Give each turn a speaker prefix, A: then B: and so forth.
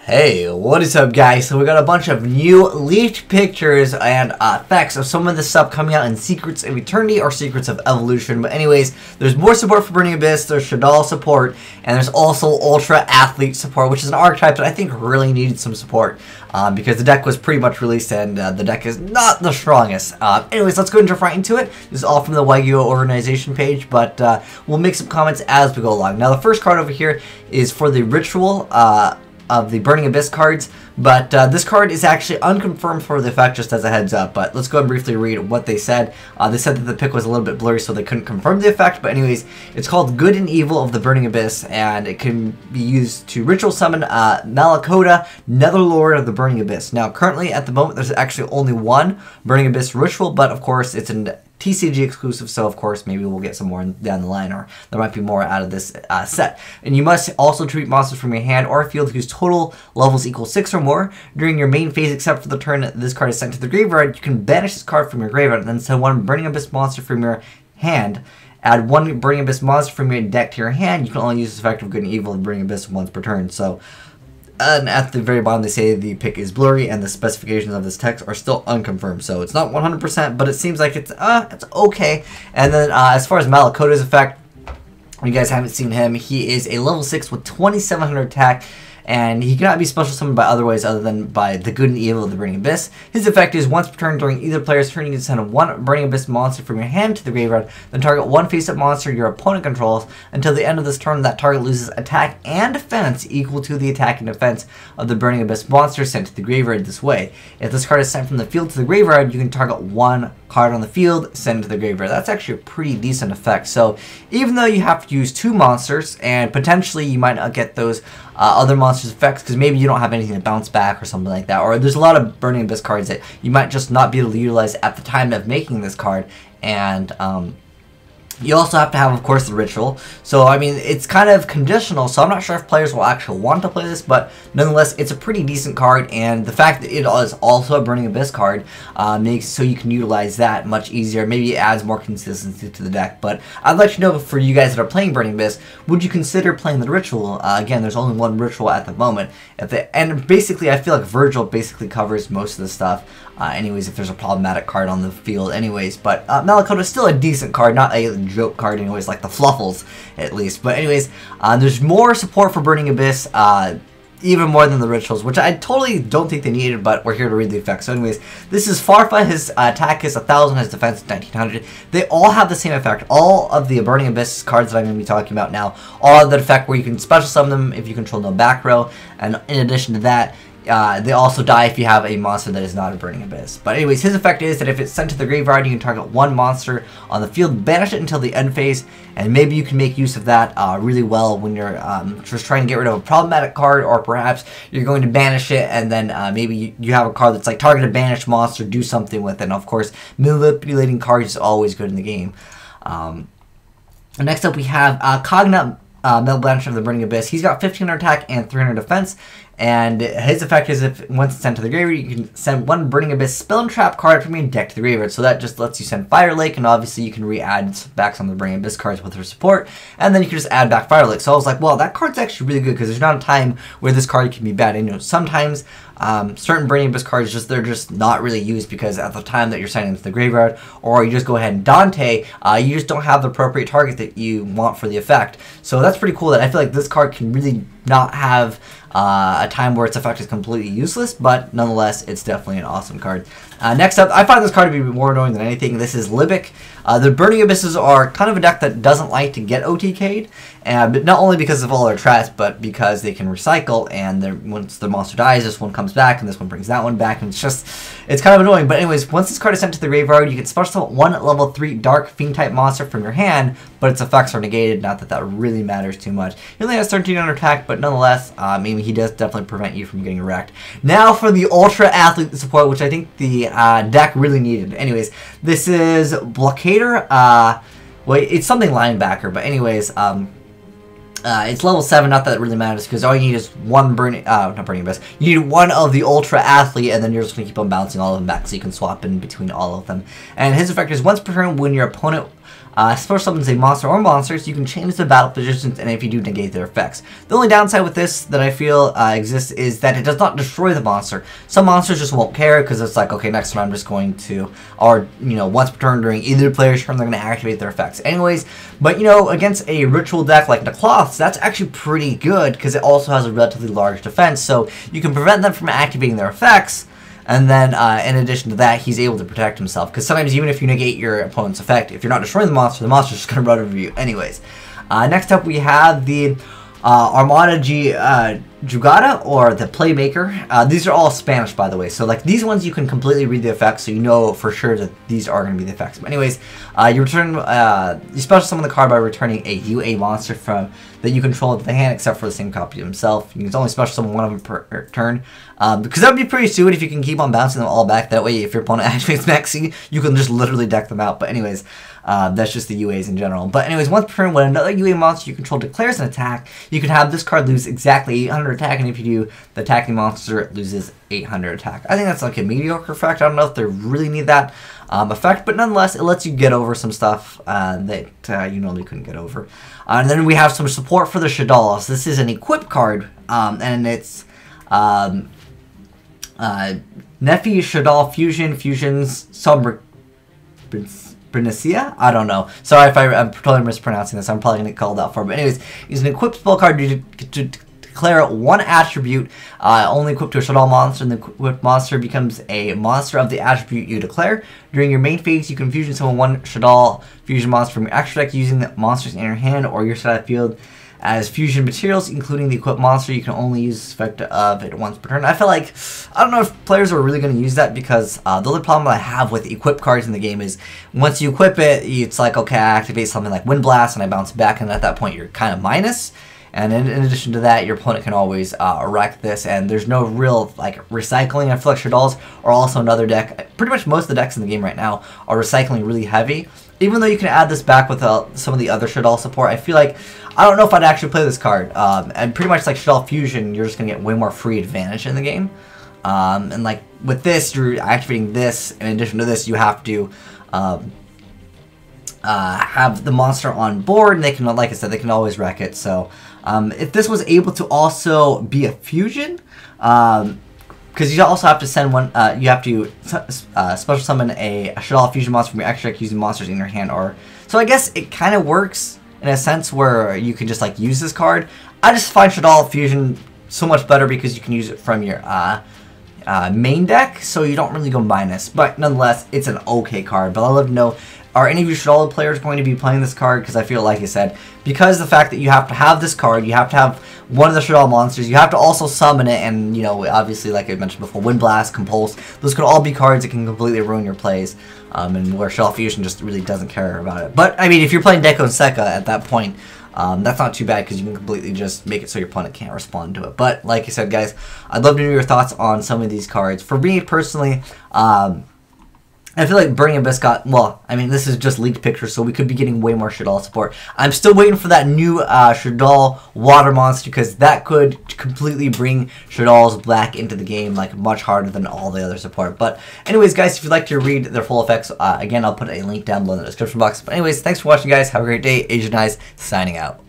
A: Hey, what is up guys? So we got a bunch of new leaked pictures and effects of some of the stuff coming out in Secrets of Eternity or Secrets of Evolution. But anyways, there's more support for Burning Abyss, there's Shadowless support, and there's also Ultra Athlete support, which is an archetype that I think really needed some support because the deck was pretty much released and the deck is not the strongest. Anyways, let's go and jump right into it. This is all from the Wagyu organization page, but we'll make some comments as we go along. Now the first card over here is for the Ritual of the Burning Abyss cards, but this card is actually unconfirmed for the effect, just as a heads up. But let's go and briefly read what they said. They said that the pick was a little bit blurry, so they couldn't confirm the effect, but anyways, it's called Good and Evil of the Burning Abyss, and it can be used to ritual summon Malakota, Netherlord of the Burning Abyss. Now currently, at the moment, there's actually only one Burning Abyss ritual, but of course it's an TCG exclusive, so of course maybe we'll get some more down the line, or there might be more out of this set. And you must also treat monsters from your hand or field whose total levels equal 6 or more during your main phase, except for the turn that this card is sent to the graveyard. You can banish this card from your graveyard and then send one Burning Abyss monster from your hand. Add one Burning Abyss monster from your deck to your hand. You can only use this effect of Good and Evil and Burning Abyss once per turn. So, and at the very bottom they say the pick is blurry and the specifications of this text are still unconfirmed. So it's not 100%, but it seems like it's okay. And then as far as Malakota's effect, you guys haven't seen him. He is a level 6 with 2700 attack. And he cannot be special summoned by other ways other than by the Good and Evil of the Burning Abyss. His effect is once per turn during either player's turn, you can send one Burning Abyss monster from your hand to the graveyard, then target one face-up monster your opponent controls. Until the end of this turn, that target loses attack and defense equal to the attack and defense of the Burning Abyss monster sent to the graveyard this way. If this card is sent from the field to the graveyard, you can target one card on the field, send it to the graveyard. That's actually a pretty decent effect. So even though you have to use 2 monsters, and potentially you might not get those other monsters' effects because maybe you don't have anything to bounce back or something like that, or there's a lot of Burning Abyss cards that you might just not be able to utilize at the time of making this card, and you also have to have, of course, the Ritual. So, I mean, it's kind of conditional, so I'm not sure if players will actually want to play this, but nonetheless, it's a pretty decent card, and the fact that it is also a Burning Abyss card makes so you can utilize that much easier. Maybe it adds more consistency to the deck, but I'd like to know, for you guys that are playing Burning Abyss, would you consider playing the Ritual? Again, there's only one Ritual at the moment, and basically, I feel like Virgil basically covers most of the stuff. Anyways, if there's a problematic card on the field anyways, but Malakota is still a decent card, not a joke card anyways, like the Fluffles at least. But anyways, there's more support for Burning Abyss, even more than the Rituals, which I totally don't think they needed, but we're here to read the effects. So anyways, this is Farfa. His attack is 1000, his defense is 1900. They all have the same effect. All of the Burning Abyss cards that I'm going to be talking about now all have that effect where you can special summon them if you control no back row, and in addition to that, they also die if you have a monster that is not a Burning Abyss. But anyways, his effect is that if it's sent to the graveyard, you can target one monster on the field, banish it until the end phase, and maybe you can make use of that really well when you're just trying to get rid of a problematic card, or perhaps you're going to banish it, and then maybe you have a card that's like target a banished monster, do something with it. And of course, manipulating cards is always good in the game. Next up, we have Cogna, Mel Blanchard of the Burning Abyss. He's got 1500 attack and 300 defense, and his effect is if once it's sent to the graveyard, you can send one Burning Abyss spell and trap card from your deck to the graveyard. So that just lets you send Fire Lake, and obviously you can re-add back some of the Burning Abyss cards with her support, and then you can just add back Fire Lake. So I was like, well, that card's actually really good because there's not a time where this card can be bad. And you know, sometimes certain Burning Abyss cards they're just not really used because at the time that you're sending them to the graveyard, or you just go ahead and Dante, you just don't have the appropriate target that you want for the effect. So that's pretty cool that I feel like this card can really not have a time where its effect is completely useless, but nonetheless, it's definitely an awesome card. Next up, I find this card to be more annoying than anything. This is Lipika. The Burning Abysses are kind of a deck that doesn't like to get OTK'd, but not only because of all their traps, but because they can recycle, and once the monster dies, this one comes back, and this one brings that one back, and it's kind of annoying. But anyways, once this card is sent to the graveyard, you can special summon one level 3 Dark Fiend-type monster from your hand, but its effects are negated. Not that that really matters too much. He only has 1300 attack, but nonetheless, maybe he does definitely prevent you from getting wrecked. Now for the Ultra Athlete support, which I think the deck really needed. Anyways, this is Blockader. Well, it's something linebacker, but anyways, it's level 7, not that it really matters, because all you need is one not Burning Abyss. You need one of the Ultra Athlete, and then you're just going to keep on bouncing all of them back, so you can swap in between all of them. And his effect is once per turn when your opponent special summons a monster or monsters, you can change the battle positions, and if you do, negate their effects. The only downside with this that I feel exists is that it does not destroy the monster. Some monsters just won't care because it's like, okay, next time I'm just going to, or once per turn during either player's turn, they're going to activate their effects anyways. But against a ritual deck like the Cloths, that's actually pretty good because it also has a relatively large defense, so you can prevent them from activating their effects. And then, in addition to that, he's able to protect himself. Because sometimes, even if you negate your opponent's effect, if you're not destroying the monster's just going to run over you anyways. Next up, we have the Armada Jugada, or the Playmaker. These are all Spanish, by the way. So, like, these ones you can completely read the effects, so you know for sure that these are going to be the effects. But anyways, you special summon the card by returning a UA monster that you control to the hand, except for the same copy of himself. You can only special summon one of them per turn. Because that would be pretty sweet if you can keep on bouncing them all back. That way, if your opponent activates Maxi, you can just literally deck them out. But anyways, that's just the UAs in general. But anyways, once per turn, when another UA monster you control declares an attack, you can have this card lose exactly 800 attack, and if you do, the attacking monster loses 800 attack. I think that's like a mediocre effect. I don't know if they really need that effect, but nonetheless, it lets you get over some stuff that you normally couldn't get over. And then we have some support for the Shadowless. This is an equip card, and it's Nephi Shadal Fusions Bernicia? I don't know. Sorry if I'm totally mispronouncing this. I'm probably going to get called out for it. But anyways, it's an equipped spell card to declare one attribute only equipped to a Shadal monster, and the equipped monster becomes a monster of the attribute you declare. During your main phase, you can fusion summon one Shadal fusion monster from your extra deck using the monsters in your hand or your side field as fusion materials, including the equipped monster. You can only use this effect of it once per turn. I feel like, I don't know if players are really going to use that, because the only problem I have with equipped cards in the game is once you equip it, it's like, okay, I activate something like Wind Blast and I bounce back, and at that point you're kind of minus. And in addition to that, your opponent can always wreck this, and there's no real like recycling. I feel like Shadals are also another deck. Pretty much most of the decks in the game right now are recycling really heavy. Even though you can add this back with some of the other Shadal support, I feel like, I don't know if I'd actually play this card. And pretty much like Shadal Fusion, you're just going to get way more free advantage in the game. And like with this, you're activating this. In addition to this, you have to have the monster on board, and they can, like I said, they can always wreck it. So if this was able to also be a fusion, because you also have to send one, you have to special summon a Shadal fusion monster from your extra deck using monsters in your hand. Or so I guess it kind of works in a sense where you can just like use this card. I just find Shadal fusion so much better because you can use it from your main deck, so you don't really go minus. But nonetheless, it's an okay card. But I'd love to know, are any of you Shadal players going to be playing this card? Because I feel, like I said, because the fact that you have to have this card, you have to have one of the Shadal monsters, you have to also summon it, and, you know, obviously, like I mentioned before, Wind Blast, Compulse, those could all be cards that can completely ruin your plays, and where Shadal Fusion just really doesn't care about it. But, I mean, if you're playing Deco and Seca at that point, that's not too bad, because you can completely just make it so your opponent can't respond to it. But, like I said, guys, I'd love to know your thoughts on some of these cards. For me, personally, I feel like Burning Abyss got, well, I mean, this is just leaked pictures, so we could be getting way more Shadal support. I'm still waiting for that new Shadal water monster, because that could completely bring Shadals back into the game, like, much harder than all the other support. But anyways, guys, if you'd like to read their full effects, again, I'll put a link down below in the description box. But anyways, thanks for watching, guys. Have a great day. Azneyes, signing out.